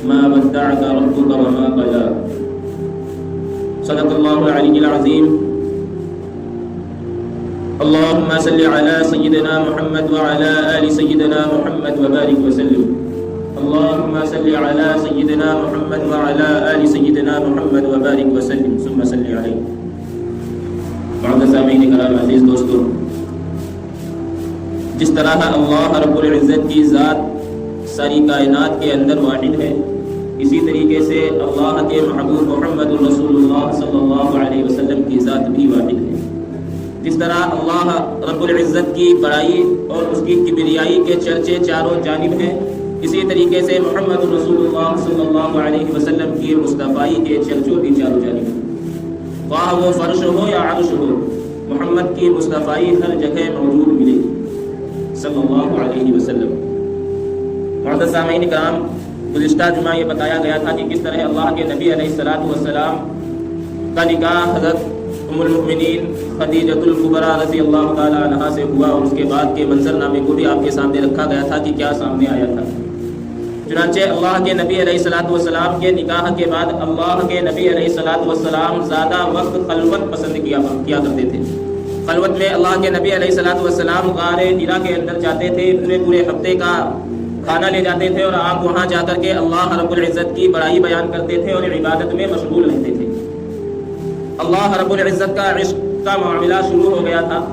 ما ودعك ربك وما قلى صدق الله العلي العظيم اللهم صل على سيدنا محمد وعلى آل سيدنا محمد وبارك وسلم اللهم صل على سيدنا محمد وعلى آل سيدنا محمد وبارك وسلم ثم صل عليه. معزز سامعین کرام، عزیز دوستو، جس طرح اللہ رب العزت کی ذات ساری کائنات کے اندر واحد ہے، اسی طریقے سے اللہ کے محبوب محمد رسول اللہ صلی اللہ علیہ وسلم کی ذات بھی واحد ہے. جس طرح اللہ رب العزت کی بڑائی اور اس کی کبریائی کے چرچے چاروں جانب ہیں، اسی طریقے سے محمد رسول اللہ صلی اللہ علیہ وسلم کی مصطفیٰ کے چرچوں بھی چاروں جانب ہیں. خواہ وہ فرش ہو یا عرش ہو، محمد کی مصطفیٰ ہر جگہ موجود ملے گی صلی اللہ علیہ وسلم. معزز سامعین کرام، گزشتہ جمعہ یہ بتایا گیا تھا کہ کس طرح اللہ کے نبی علیہ السلام کا نکاح حضرت ام المؤمنین خدیجۃ الکبریٰ رضی اللہ تعالی عنہا سے ہوا، اور اس کے بعد کے منظر نامے کو بھی آپ کے سامنے رکھا گیا تھا کہ کیا سامنے آیا تھا. چنانچہ اللہ کے نبی علیہ السلام کے نکاح کے بعد اللہ کے نبی علیہ السلام زیادہ وقت خلوت پسند کیا کرتے تھے. خلوت میں اللہ کے نبی علیہ السلام غار حرا کے اندر جاتے تھے، پورے ہفتے کا کھانا لے جاتے تھے اور آپ وہاں جا کر کے اللہ رب العزت کی بڑائی بیان کرتے تھے اور عبادت میں مشغول رہتے تھے. اللہ رب العزت کا عشق کا معاملہ شروع ہو گیا تھا.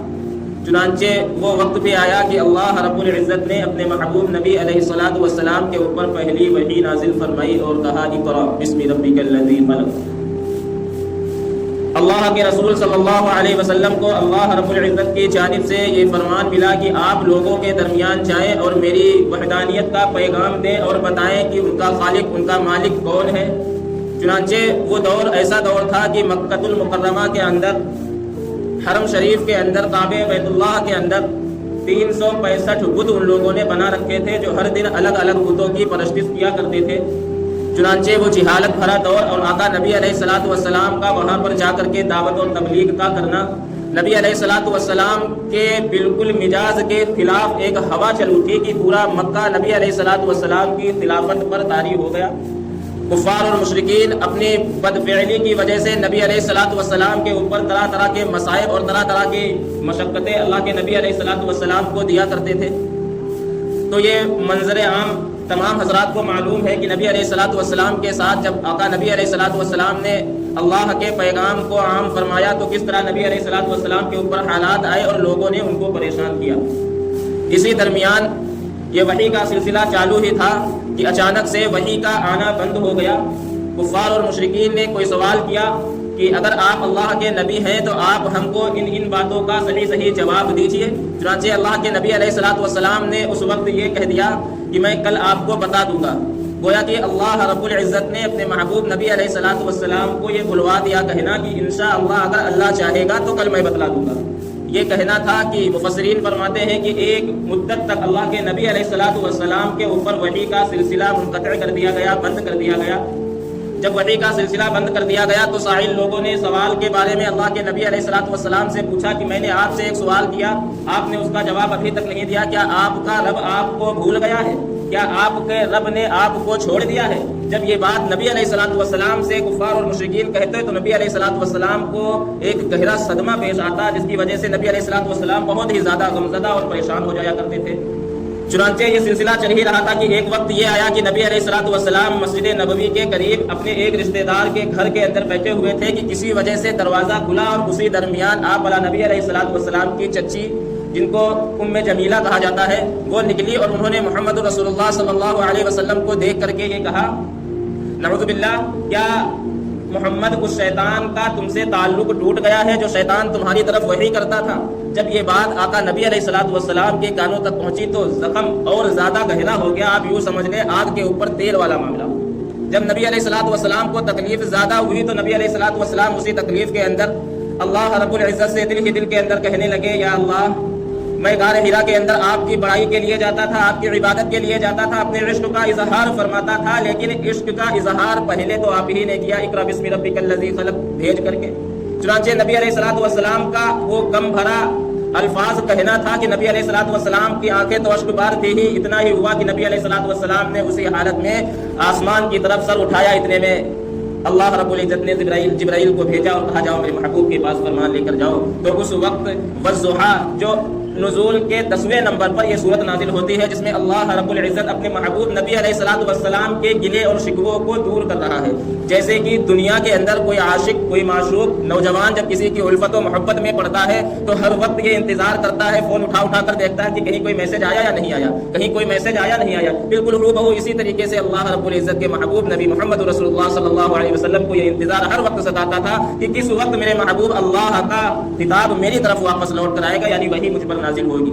چنانچہ وہ وقت پہ آیا کہ اللہ رب العزت نے اپنے محبوب نبی علیہ السلام کے اوپر پہلی وحی نازل فرمائی اور کہا اقرأ بسم ربک الذی خلق. اللہ کے رسول صلی اللہ علیہ وسلم کو اللہ رب العزت کی جانب سے یہ فرمان ملا کہ آپ لوگوں کے درمیان جائیں اور میری وحدانیت کا پیغام دیں اور بتائیں کہ ان کا خالق، ان کا مالک کون ہے. چنانچہ وہ دور ایسا دور تھا کہ مکہ المکرمہ کے اندر، حرم شریف کے اندر، کعبہ بیت اللہ کے اندر 365 بت ان لوگوں نے بنا رکھے تھے جو ہر دن الگ الگ بتوں کی پرستش کیا کرتے تھے. چنانچہ وہ جہالت بھرا دور اور آقا نبی علیہ السلام کا وہاں پر جا کر کے دعوت و تبلیغ کا کرنا، نبی علیہ السلام کے بالکل مزاج کے خلاف ایک ہوا چل اٹھی کہ پورا مکہ نبی علیہ السلام کی خلافت پر طاری ہو گیا. کفار اور مشرکین اپنی بدفعلی کی وجہ سے نبی علیہ السلام کے اوپر طرح طرح کے مصائب اور طرح طرح کی مشقتیں اللہ کے نبی علیہ السلام کو دیا کرتے تھے. تو یہ منظر عام تمام حضرات کو معلوم ہے کہ نبی علیہ السلام کے ساتھ جب آقا نبی علیہ السلام نے اللہ کے پیغام کو عام فرمایا تو کس طرح نبی علیہ السلام کے اوپر حالات آئے اور لوگوں نے ان کو پریشان کیا. اسی درمیان یہ وحی کا سلسلہ چالو ہی تھا کہ اچانک سے وحی کا آنا بند ہو گیا. کفار اور مشرکین نے کوئی سوال کیا کہ اگر آپ اللہ کے نبی ہیں تو آپ ہم کو ان باتوں کا صحیح جواب دیجئے. چنانچہ اللہ کے نبی علیہ السلام نے اس وقت یہ کہہ دیا کہ میں کل آپ کو بتا دوں گا. گویا کہ اللہ رب العزت نے اپنے محبوب نبی علیہ السلام کو یہ بلوا دیا کہنا کہ انشاءاللہ اگر اللہ چاہے گا تو کل میں بتلا دوں گا. یہ کہنا تھا کہ مفسرین فرماتے ہیں کہ ایک مدت تک اللہ کے نبی علیہ السلام کے اوپر وحی کا سلسلہ منقطع کر دیا گیا، بند کر دیا گیا. جب وحی کا سلسلہ بند کر دیا گیا تو سائل لوگوں نے سوال کے بارے میں اللہ کے نبی علیہ السلام سے پوچھا کہ میں نے آپ سے ایک سوال کیا، آپ نے اس کا جواب ابھی تک نہیں دیا. کیا آپ کا رب آپ کو بھول گیا ہے؟ کیا آپ کے رب نے آپ کو چھوڑ دیا ہے؟ جب یہ بات نبی علیہ السلام سے کفار اور مشرکین کہتے تو نبی علیہ السلام کو ایک گہرا صدمہ پیش آتا، جس کی وجہ سے نبی علیہ السلام بہت ہی زیادہ غمزدہ اور پریشان ہو جایا کرتے تھے. چنانچہ یہ سلسلہ چل ہی رہا تھا کہ ایک وقت یہ آیا کہ نبی علیہ السلام مسجد نبوی کے قریب اپنے ایک رشتہ دار کے گھر کے اندر بیٹھے ہوئے تھے کہ کسی وجہ سے دروازہ کھلا اور اسی درمیان آپ والا نبی علیہ السلام کی چچی، جن کو ام جمیلہ کہا جاتا ہے، وہ نکلی اور انہوں نے محمد رسول اللہ صلی اللہ علیہ وسلم کو دیکھ کر کے یہ کہا نعوذ باللہ، کیا محمد اس شیطان کا تم سے تعلق ٹوٹ گیا ہے جو شیطان تمہاری طرف وحی کرتا تھا؟ جب یہ بات آقا نبی علیہ السلام کے کانوں تک پہنچی تو زخم اور زیادہ گہرا ہو گیا. آپ یوں سمجھ لیں آگ کے اوپر تیل والا معاملہ. جب نبی علیہ السلام کو تکلیف زیادہ ہوئی تو نبی علیہ السلام اسی تکلیف کے اندر اللہ رب العزت سے دل ہی دل کے اندر کہنے لگے یا اللہ، میں غار حرا کے اندر آپ کی بڑائی کے لیے جاتا تھا، آپ کی عبادت کے لیے جاتا تھا، اپنے عشق کا اظہار فرماتا تھا، لیکن عشق کا اظہار پہلے تو آپ ہی نے کیا، اقرأ بسم ربک الذی خلق بھیج کر کے. چنانچہ نبی علیہ السلام کا وہ غم بھرا الفاظ کہنا تھا کہ نبی علیہ الصلوۃ والسلام کی آنکھیں تو اشک بار تھی ہی، اتنا ہی ہوا کہ نبی علیہ الصلوۃ والسلام نے اسی حالت میں آسمان کی طرف سر اٹھایا، اتنے میں اللہ رب العزت نے جبرائیل کو بھیجا اور کہا جاؤ میرے محبوب کے پاس فرمان لے کر جاؤ۔ تو اس وقت والضحیٰ جو نزول کے 10ویں نمبر پر یہ صورت نازل ہوتی ہے، جس میں اللہ رب العزت اپنے محبوب نبی علیہ الصلوۃ والسلام کے گلے اور شکووں کو دور کر رہا ہے۔ جیسے کہ دنیا کے اندر کوئی عاشق، کوئی معشوق نوجوان جب کسی کی الفت و محبت میں پڑتا ہے تو ہر وقت یہ انتظار کرتا ہے، فون اٹھا کر دیکھتا ہے کہ کہیں کوئی میسج آیا یا نہیں آیا، کہیں کوئی میسج آیا نہیں آیا۔ بالکل ہو اسی طریقے سے اللہ رب العزت کے محبوب نبی محمد رسول اللہ صلی اللہ علیہ وسلم کو یہ انتظار ہر وقت ستاتا تھا کہ کس وقت میرے محبوب اللہ کا خطاب میری طرف واپس لوٹ کر آئے گا، یعنی وہی مجھ پر نازل ہوگی۔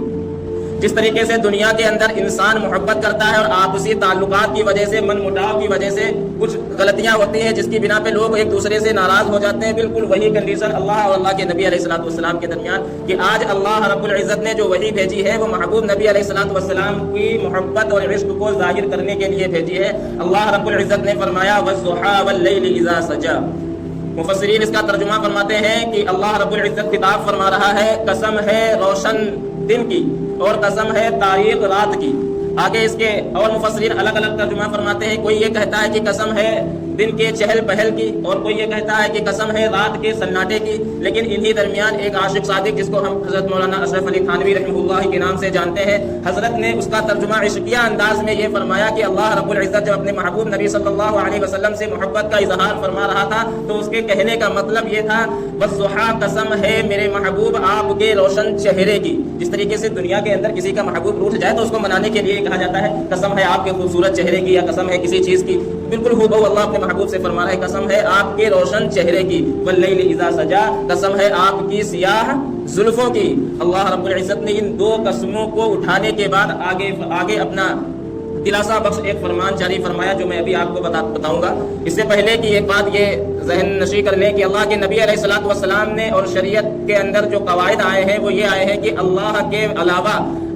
جس طریقے سے دنیا کے اندر انسان محبت کرتا ہے اور آپسی تعلقات کی وجہ سے، من مٹاؤ کی وجہ سے کچھ غلطیاں ہوتی ہیں جس کی بنا پہ لوگ ایک دوسرے سے ناراض ہو جاتے ہیں، بالکل وہی کنڈیشن اللہ اور اللہ کے نبی علیہ الصلوۃ والسلام کے درمیان کہ آج اللہ رب العزت نے جو وحی بھیجی ہے وہ محبوب نبی علیہ الصلوۃ والسلام کی محبت اور عشق کو ظاہر کرنے کے لیے بھیجی ہے۔ اللہ رب العزت نے فرمایا والضحیٰ واللیل اذا سجی۔ مفسرین اس کا ترجمہ فرماتے ہیں کہ اللہ رب العزت خطاب فرما رہا ہے قسم ہے روشن دن کی اور قسم ہے تاریک رات کی۔ آگے اس کے اور مفسرین الگ الگ ترجمہ فرماتے ہیں، کوئی یہ کہتا ہے کہ قسم ہے دن کے چہل پہل کی، اور کوئی یہ کہتا ہے کہ قسم ہے رات کے سناٹے کی۔ لیکن انہی درمیان ایک عاشق صادق جس کو ہم حضرت مولانا اشرف علی تھانوی رحمہ اللہ کے نام سے جانتے ہیں، حضرت نے اس کا ترجمہ عشقیہ انداز میں یہ فرمایا کہ اللہ رب العزت جب اپنے محبوب نبی صلی اللہ علیہ وسلم سے محبت کا اظہار فرما رہا تھا تو اس کے کہنے کا مطلب یہ تھا والضحیٰ قسم ہے میرے محبوب آپ کے روشن چہرے کی۔ جس طریقے سے دنیا کے اندر کسی کا محبوب روٹھ جائے تو اس کو منانے کے لیے کہا جاتا ہے قسم ہے آپ کے خوبصورت چہرے کی، یا قسم ہے کسی چیز کی، بالکل ہو اللہ اپنے محبوب سے فرما رہا ہے قسم ہے آپ کے روشن چہرے کی، واللیل اذا سجا قسم ہے آپ کی سیاہ زلفوں کی۔ اللہ رب العزت نے ان دو قسموں کو اٹھانے کے بعد آگے اپنا دلاسا بخش ایک فرمان جاری فرمایا جو میں ابھی آپ کو بتاؤں گا۔ اس سے پہلے کہ ایک بات یہ ذہن نشی کر لیں کہ اللہ کے نبی علیہ الصلوۃ والسلام نے اور شریعت کے اندر جو قواعد آئے ہیں وہ یہ آئے ہیں کہ اللہ کے علاوہ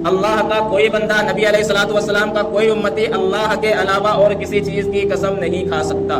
اللہ کا کوئی بندہ، نبی علیہ الصلوۃ والسلام کا کوئی امتی اللہ کے علاوہ اور کسی چیز کی قسم نہیں کھا سکتا۔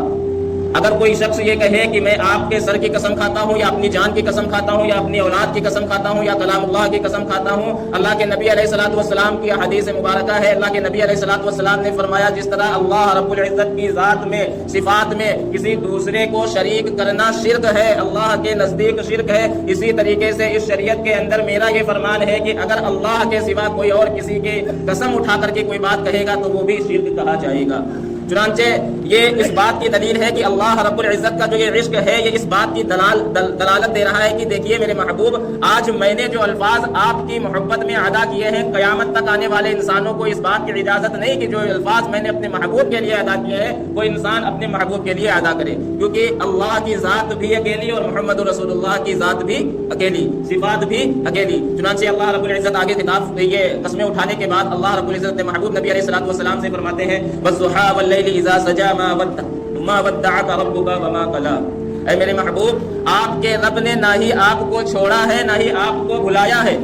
اگر کوئی شخص یہ کہے کہ میں آپ کے سر کی قسم کھاتا ہوں، یا اپنی جان کی قسم کھاتا ہوں، یا اپنی اولاد کی قسم کھاتا ہوں، یا کلام اللہ کی قسم کھاتا ہوں، اللہ کے نبی علیہ الصلوۃ والسلام کی حدیث مبارکہ ہے، اللہ کے نبی علیہ الصلوۃ والسلام نے فرمایا جس طرح اللہ رب العزت کی ذات میں، صفات میں کسی دوسرے کو شریک کرنا شرک ہے، اللہ کے نزدیک شرک ہے، اسی طریقے سے اس شریعت کے اندر میرا یہ فرمان ہے کہ اگر اللہ کے سوا کوئی اور کسی کی قسم اٹھا کر کے کوئی بات کہے گا تو وہ بھی شرک کہا جائے گا۔ چنانچہ یہ اس بات کی دلیل ہے کہ اللہ رب العزت کا جو یہ عشق ہے یہ اس بات کی دلالت دے رہا ہے کہ دیکھیے میرے محبوب، آج میں نے جو الفاظ آپ کی محبت میں ادا کیے ہیں، قیامت تک آنے والے انسانوں کو اس بات کی اجازت نہیں کہ جو الفاظ میں نے اپنے محبوب کے لیے ادا کیے ہیں وہ انسان اپنے محبوب کے لیے ادا کرے، کیونکہ اللہ کی ذات بھی اکیلی اور محمد رسول اللہ کی ذات بھی اکیلی، صفات بھی اکیلی۔ چنانچہ اللہ رب العزت آگے خطاب یہ قسمیں اٹھانے کے بعد اللہ رب العزت نے محبوب نبی علیہ الصلوۃ والسلام سے فرماتے ہیں والضحیٰ واللیل اذا سجا ما ودعك ربك وما قلى۔ اے میرے محبوب، آپ کے رب نے نہ ہی آپ کو چھوڑا ہے نہ ہی آپ کو بھلایا ہے،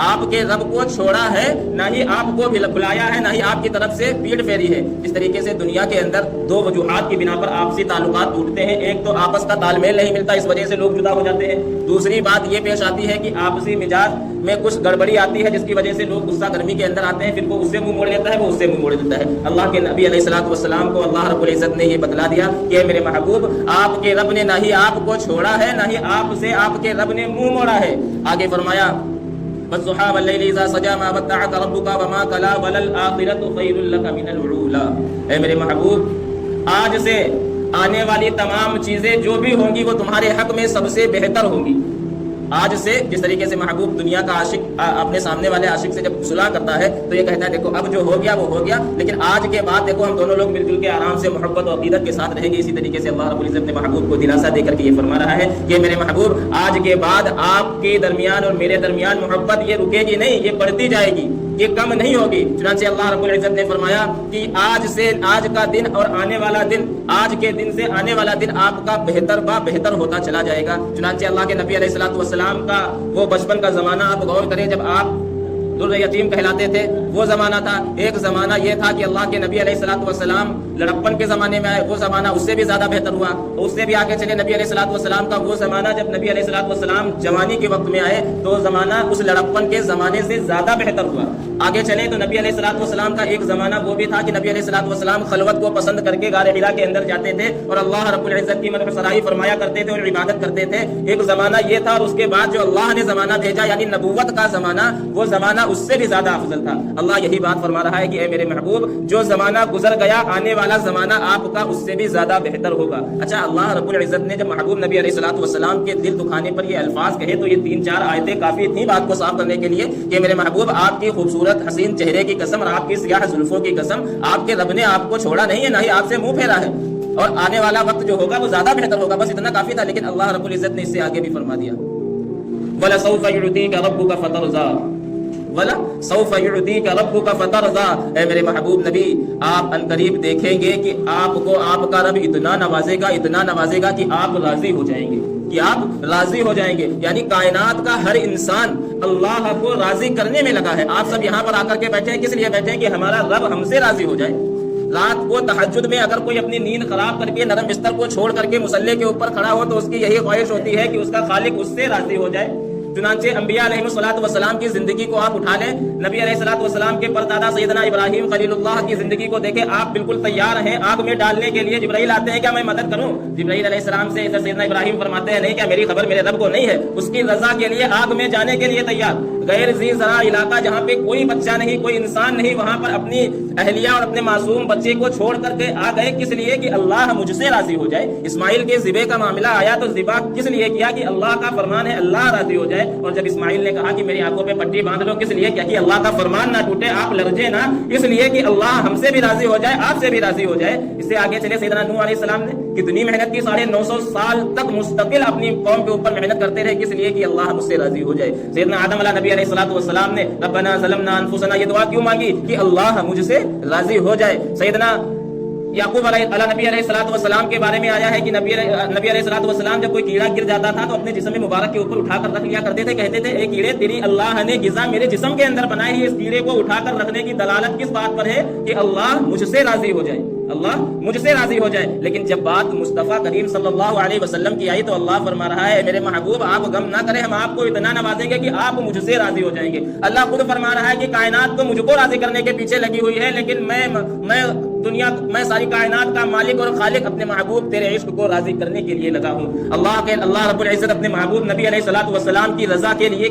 آپ کے رب کو چھوڑا ہے نہ ہی آپ کو بلایا ہے، نہ ہی آپ کی طرف سے پیٹ پھیری ہے۔ اس طریقے سے دنیا کے اندر دو وجوہات کی بنا پر آپسی تعلقات ٹوٹتے ہیں، ایک تو آپس کا تال میل نہیں ملتا، اس وجہ سے لوگ جدا ہو جاتے ہیں، دوسری بات یہ پیش آتی ہے کہ آپسی مزاج میں کچھ گڑبڑی آتی ہے جس کی وجہ سے لوگ غصہ گرمی کے اندر آتے ہیں، پھر وہ اس سے منہ موڑ لیتا ہے، وہ اس سے منہ موڑ دیتا ہے۔ اللہ کے نبی علیہ الصلوۃ والسلام کو اللہ رب العزت نے یہ بتلا دیا کہ میرے محبوب، آپ کے رب نے نہ ہی آپ کو چھوڑا ہے نہ ہی آپ سے آپ کے رب نے منہ موڑا ہے۔ آگے فرمایا والضحى والليل اذا سجى ما ودعك ربك وما قلى وللآخرة خير لك من الأولى۔ اے میرے محبوب، آج سے آنے والی تمام چیزیں جو بھی ہوں گی وہ تمہارے حق میں سب سے بہتر ہوں گی۔ آج سے جس طریقے سے محبوب دنیا کا عاشق اپنے سامنے والے عاشق سے جب صلح کرتا ہے تو یہ کہتا ہے دیکھو اب جو ہو گیا وہ ہو گیا، لیکن آج کے بعد دیکھو ہم دونوں لوگ مل جل کے آرام سے محبت و عقیدت کے ساتھ رہیں گے۔ اسی طریقے سے اللہ رب العزت نے محبوب کو دلاسا دے کر کے یہ فرما رہا ہے کہ میرے محبوب، آج کے بعد آپ کے درمیان اور میرے درمیان محبت یہ رکے گی نہیں، یہ بڑھتی جائے گی، یہ کم نہیں ہوگی۔ چنانچہ اللہ رب العزت نے فرمایا کہ آج کا دن اور آنے والا دن، آج کے دن سے آنے والا دن آپ کا بہتر ہوتا چلا جائے گا۔ چنانچہ اللہ کے نبی علیہ الصلوۃ والسلام کا وہ بچپن کا زمانہ آپ غور کریں جب آپ در یتیم کہلاتے تھے، وہ زمانہ تھا۔ ایک زمانہ یہ تھا کہ اللہ کے نبی علیہ الصلوۃ والسلام لڑکپن کے زمانے میں آئے، وہ زمانہ اس سے بھی زیادہ بہتر ہوا۔ اس سے بھی آگے چلے نبی علیہ الصلوۃ والسلام کا وہ زمانہ جب نبی علیہ الصلوۃ والسلام جوانی کے وقت میں آئے تو زمانہ اس لڑکپن کے زمانے سے زیادہ بہتر ہوا۔ آگے چلے تو نبی علیہ الصلوۃ والسلام کا ایک زمانہ وہ بھی تھا کہ نبی علیہ الصلوۃ والسلام خلوت کو پسند کر کے غار حرا کے اندر جاتے تھے اور اللہ رب العزت کی مدح سرائی فرمایا کرتے تھے اور عبادت کرتے تھے۔ ایک زمانہ یہ تھا، اور اس کے بعد جو اللہ نے زمانہ بھیجا یعنی نبوت کا زمانہ، وہ زمانہ اس سے بھی زیادہ افضل تھا۔ اللہ یہی بات فرما رہا ہے کہ اے میرے محبوب، جو زمانہ گزر گیا آنے والا زمانہ آپ کا اس سے بھی زیادہ بہتر ہوگا۔ اچھا، اللہ رب العزت نے جب محبوب نبی علیہ الصلوۃ والسلام کے دل دکھانے پر یہ الفاظ کہے تو یہ 3-4 آیتیں کافی تھیں بات کو صاف کرنے کے لیے کہ میرے محبوب، آپ کی خوبصورت حسین چہرے کی قسم اور آپ کی سیاہ زلفوں کی قسم، آپ کے رب نے آپ کو چھوڑا نہیں ہے، نہ ہی آپ سے منہ پھیرا ہے، اور آنے والا وقت جو ہوگا وہ زیادہ بہتر ہوگا۔ بس اتنا کافی تھا، لیکن اللہ رب العزت نے اس سے آگے بھی فرما دیا، وَلَسَوْفَ يُعْطِيكَ رَبُّكَ فَتَرْضَىٰ وَلَسَوْفَ يُعْطِيكَ رَبُّكَ فَتَرْضَىٰ۔ اے میرے محبوب نبی، آپ عنقریب دیکھیں گے کہ آپ کو آپ کا رب اتنا نوازے گا کہ آپ راضی ہو جائیں گے، یعنی کائنات کا ہر انسان اللہ کو راضی کرنے میں لگا ہے۔ آپ سب یہاں پر آ کر کے بیٹھے ہیں، کس لیے بیٹھے ہیں؟ کہ ہمارا رب ہم سے راضی ہو جائے۔ رات کو تہجد میں اگر کوئی اپنی نیند خراب کر کے نرم بستر کو چھوڑ کر کے مصلی کے اوپر کھڑا ہو تو اس کی یہی خواہش ہوتی ہے کہ اس کا خالق اس سے راضی ہو جائے۔ چنانچہ انبیاء علیہ الصلوۃ والسلام کی زندگی کو آپ اٹھا لیں، نبی علیہ الصلوۃ والسلام کے پردادا سیدنا ابراہیم خلیل اللہ کی زندگی کو دیکھیں، آپ بالکل تیار ہیں آگ میں ڈالنے کے لیے۔ جبرائیل آتے ہیں، کیا میں مدد کروں؟ جبرائیل علیہ السلام سے سیدنا ابراہیم فرماتے ہیں، نہیں، کیا میری خبر میرے رب کو نہیں ہے؟ اس کی رضا کے لیے آگ میں جانے کے لیے تیار۔ غیر ذی زرع علاقہ جہاں پہ کوئی بچہ نہیں، کوئی انسان نہیں، وہاں پر اپنی اہلیہ اور اپنے معصوم بچے کو چھوڑ کر کے آ گئے، کس لیے؟ کہ اللہ مجھ سے راضی ہو جائے۔ اسماعیل کے ذبح کا معاملہ آیا تو ذبح کس لیے کیا؟ کہ اللہ کا فرمان ہے اللہ راضی ہو جائے۔ اور جب اسماعیل نے کہا کہ میری آنکھوں پہ پٹی باندھ لو، کس لیے؟ کیا کہ اللہ کا فرمان نہ ٹوٹے، آپ لرزے نہ، اس لیے کہ اللہ ہم سے بھی راضی ہو جائے، آپ سے بھی راضی ہو جائے۔ اس سے آگے چلے سیدنا نوح علیہ السلام نے کتنی محنت کی، 950 سال تک مستقل اپنی قوم کے اوپر محنت کرتے رہے، کس لیے کہ اللہ مجھ سے راضی ہو جائے۔ سیدنا آدم علیہ نبی علیہ الصلوۃ والسلام نے ربنا ظلمنا انفسنا، یہ دعا کیوں مانگی؟ کہ اللہ مجھ سے راضی ہو جائے۔ سیدنا یعقوب علیہ نبی علیہ الصلوۃ والسلام کے بارے میں آیا ہے کہ نبی علیہ الصلوۃ والسلام جب کوئی کیڑا گر جاتا تھا تو اپنے جسم مبارک کے اوپر اٹھا کر رکھ لیا کرتے تھے، کہتے تھے اے کیڑے، تیری اللہ نے غذا میرے جسم کے اندر بنائی ہے، اس کیڑے کو اٹھا کر رکھنے کی دلالت کس بات پر ہے؟ کہ اللہ مجھ سے راضی ہو جائے، اللہ مجھ سے راضی ہو جائے۔ لیکن جب بات مصطفیٰ کریم صلی اللہ علیہ وسلم کی آئی تو اللہ فرما رہا ہے، میرے محبوب آپ غم نہ کریں، ہم آپ کو اتنا نوازیں گے کہ آپ مجھ سے راضی ہو جائیں گے۔ اللہ خود فرما رہا ہے کہ کائنات تو مجھ کو راضی کرنے کے پیچھے لگی ہوئی ہے، لیکن میں ساری کائنات کا مالک اور خالق اپنے محبوب تیرے عشق کو راضی کرنے کے لیے لگا ہوں۔ اللہ رب العزت اپنے محبوب نبی علیہ الصلوۃ والسلام کی رضا کے لیے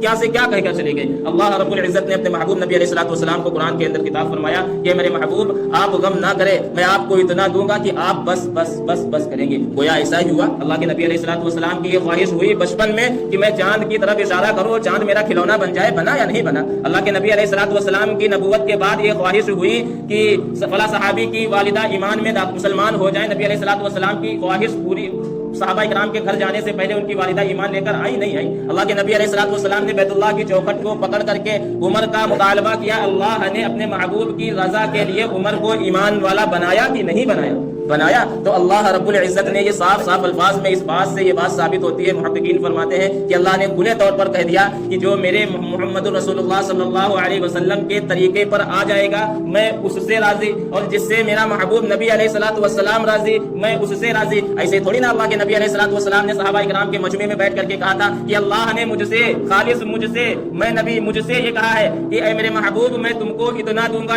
کیا سے کیا کہہ کر چلے گئے۔ اللہ رب العزت نے اپنے محبوب نبی علیہ الصلوۃ والسلام کو قرآن کے اندر کتاب فرمایا کہ میرے محبوب آپ غم نہ کرے، میں آپ کو اتنا دوں گا کہ آپ بس بس بس بس کریں گے۔ گویا ایسا ہی ہوا، اللہ کے نبی علیہ الصلوۃ والسلام کی یہ خواہش ہوئی بچپن میں کہ میں چاند کی طرف اشارہ کروں، چاند میرا کھلونا بن جائے، بنا یا نہیں بنا؟ اللہ کے نبی علیہ الصلوۃ والسلام کی نبوت کے بعد یہ خواہش ہوئی کہ فلاں صحابی کی والدہ ایمان میں مسلمان ہو جائیں۔ نبی علیہ الصلوۃ والسلام کی خواہش پوری، صحابہ اکرام کے گھر جانے سے پہلے ان کی والدہ ایمان لے کر آئی نہیں آئی۔ اللہ کے نبی علیہ الصلوۃ والسلام نے بیت اللہ کی چوکھٹ کو پکڑ کر کے عمر کا مطالبہ کیا، اللہ نے اپنے محبوب کی رضا کے لیے عمر کو ایمان والا بنایا کہ نہیں بنایا؟ تو اللہ رب العزت نے یہ صاف الفاظ میں اس بات سے یہ بات ثابت ہوتی ہے، محققین فرماتے ہیں کہ اللہ نے کھلے طور پر کہہ دیا کہ جو میرے محمد رسول اللہ صلی اللہ علیہ وسلم کے طریقے پر آ جائے گا میں اس سے راضی، اور جس سے میرا محبوب نبی علیہ الصلوۃ والسلام راضی میں اس سے راضی۔ ایسے تھوڑی نا اللہ کے نبی علیہ الصلوۃ والسلام نے صحابہ کرام کے مجمع میں بیٹھ کر کے کہا تھا کہ اللہ نے مجھ سے مجھ سے یہ کہا ہے کہ اے میرے محبوب میں تم کو اتنا دوں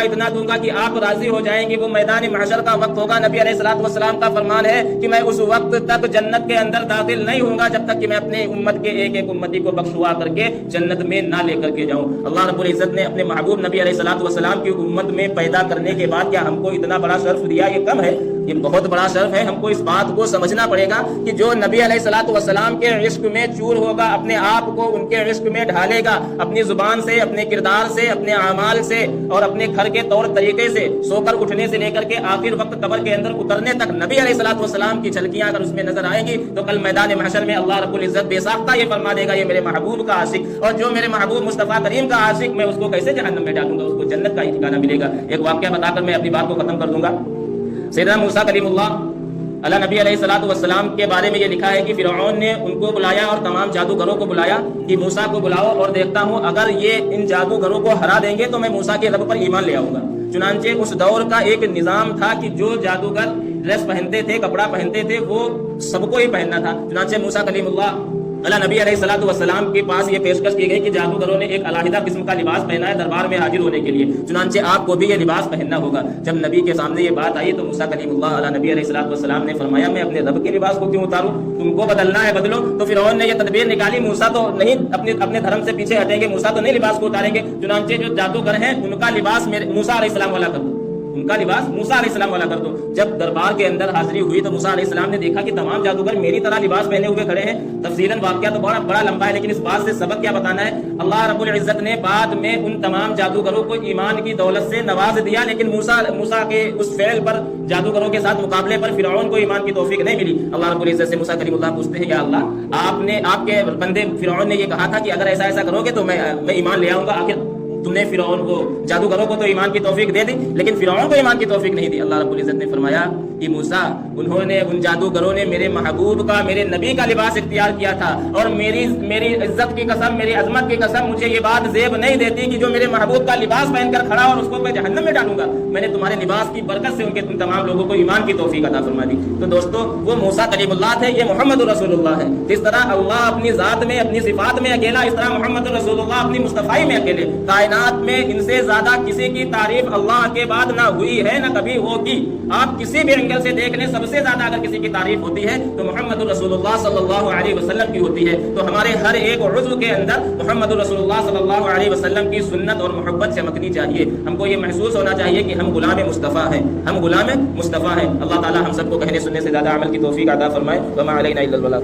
گا کہ آپ راضی ہو جائیں گے۔ وہ میدان محشر کا وقت ہوگا، نبی علیہ الصلوۃ والسلام کا فرمان ہے کہ میں اس وقت تک جنت کے اندر داخل نہیں ہوں گا جب تک کہ میں اپنے امت کے ایک امتی کو بخشوا کر کے جنت میں نہ لے کر کے جاؤں۔ اللہ رب العزت نے اپنے محبوب نبی علیہ الصلوۃ والسلام کی امت میں پیدا کرنے کے بعد کیا ہم کو اتنا بڑا شرف دیا؟ یہ کم ہے، یہ بہت بڑا شرف ہے۔ ہم کو اس بات کو سمجھنا پڑے گا کہ جو نبی علیہ الصلوۃ والسلام کے عشق میں چور ہوگا، اپنے آپ کو ان کے عشق میں ڈھالے گا، اپنی زبان سے، اپنے کردار سے، اپنے اعمال سے اور اپنے گھر کے طور طریقے سے، سو کر اٹھنے سے لے کر کے آخر وقت قبر کے اندر اترنے تک نبی علیہ الصلوۃ والسلام کی جھلکیاں اگر اس میں نظر آئیں گی تو کل میدان محشر میں اللہ رب العزت بے ساختہ یہ فرما دے گا یہ میرے محبوب کا عاشق، اور جو میرے محبوب مصطفیٰ کریم کا عاشق میں اس کو کیسے جہنم میں ڈالوں گا، اس کو جنت کا ہی ٹھکانہ ملے گا۔ ایک واقعہ بتا کر میں اپنی بات کو ختم کر دوں گا۔ سیدنا موسیٰ کلیم اللہ اللہ نبی علیہ الصلوۃ والسلام کے بارے میں یہ لکھا ہے کہ فرعون نے ان کو بلایا اور تمام جادوگروں کو بلایا کہ موسیٰ کو بلاؤ اور دیکھتا ہوں اگر یہ ان جادوگروں کو ہرا دیں گے تو میں موسیٰ کے رب پر ایمان لے آؤں گا۔ چنانچہ اس دور کا ایک نظام تھا کہ جو جادوگر ڈریس پہنتے تھے، کپڑا پہنتے تھے، وہ سب کو ہی پہننا تھا۔ چنانچہ موسیٰ کلیم اللہ اللہ نبی علیہ الصلوۃ والسلام کے پاس یہ پیشکش کی گئی کہ جادوگروں نے ایک علیحدہ قسم کا لباس پہنا ہے دربار میں حاضر ہونے کے لیے، چنانچہ آپ کو بھی یہ لباس پہننا ہوگا۔ جب نبی کے سامنے یہ بات آئی تو موسیٰ کلیم اللہ علیہ نبی علیہ الصلوۃ والسلام نے فرمایا میں اپنے رب کے لباس کو کیوں اتاروں، تم کو بدلنا ہے بدلو۔ تو فرعون نے یہ تدبیر نکالی موسیٰ تو نہیں اپنے دھرم سے پیچھے ہٹیں گے، موسیٰ تو نہیں لباس کو اتاریں گے، چنانچہ جو جادوگر ہیں ان کا لباس موسیٰ علیہ السلام والا کر دو، ان کا لباس موسیٰ علیہ السلام والا کر دو۔ جب دربار کے اندر حاضری ہوئی تو موسیٰ علیہ السلام نے دیکھا کہ تمام جادوگر میری طرح لباس پہنے ہوئے کھڑے ہیں۔ تفصیلاً واقعہ تو بڑا لمبا ہے، لیکن اس بات سے سبق کیا بتانا ہے، اللہ رب العزت نے بعد میں ان تمام جادوگروں کو ایمان کی دولت سے نواز دیا، لیکن موسیٰ کے اس فعل پر، جادوگروں کے ساتھ مقابلے پر فرعون کو ایمان کی توفیق نہیں ملی۔ اللہ رب العزت سے موسیٰ کلیم اللہ پوچھتے ہیں یا اللہ آپ کے بندے فرعون نے یہ کہا تھا کہ اگر ایسا کرو گے تو میں ایمان لے آؤں گا، آخر تم نے فرعون کو، جادوگروں کو تو ایمان کی توفیق دے دی لیکن فرعون کو ایمان کی توفیق نہیں دی۔ اللہ رب العزت نے فرمایا کہ موسیٰ ان جادوگروں نے میرے محبوب کا، میرے نبی کا لباس اختیار کیا تھا، اور میری عزت کی قسم، میری عظمت کی قسم مجھے یہ بات زیب نہیں دیتی کہ جو میرے محبوب کا لباس پہن کر کھڑا اور اس کو میں جہنم میں ڈالوں گا، میں نے تمہارے لباس کی برکت سے ان تمام لوگوں کو ایمان کی توفیق عطا فرما دی۔ تو دوستو وہ موسیٰ کلیم اللہ تھے، یہ محمد رسول اللہ ہے۔ جس طرح اللہ اپنی ذات میں، اپنی صفات میں اکیلا، اس طرح محمد رسول اللہ اپنی مصطفی میں اکیلے۔ کائنات میں ان سے زیادہ کسی کی تعریف اللہ کے بعد نہ ہوئی ہے نہ کبھی ہوگی۔ آپ کسی بھی اینگل سے دیکھ لیں، سب سے زیادہ اگر کسی کی تعریف ہوتی ہے تو محمد رسول اللہ صلی اللہ علیہ وسلم کی ہوتی ہے۔ تو ہمارے ہر ایک عضو کے اندر محمد رسول اللہ صلی اللہ علیہ وسلم کی سنت اور محبت چمکنی چاہیے۔ ہم کو یہ محسوس ہونا چاہیے کہ ہم غلام مصطفیٰ ہیں، ہم غلام مصطفیٰ ہیں۔ اللہ تعالی ہم سب کو کہنے سننے سے زیادہ عمل کی توفیق عطا فرمائے۔ وما علینا الا البلاغ۔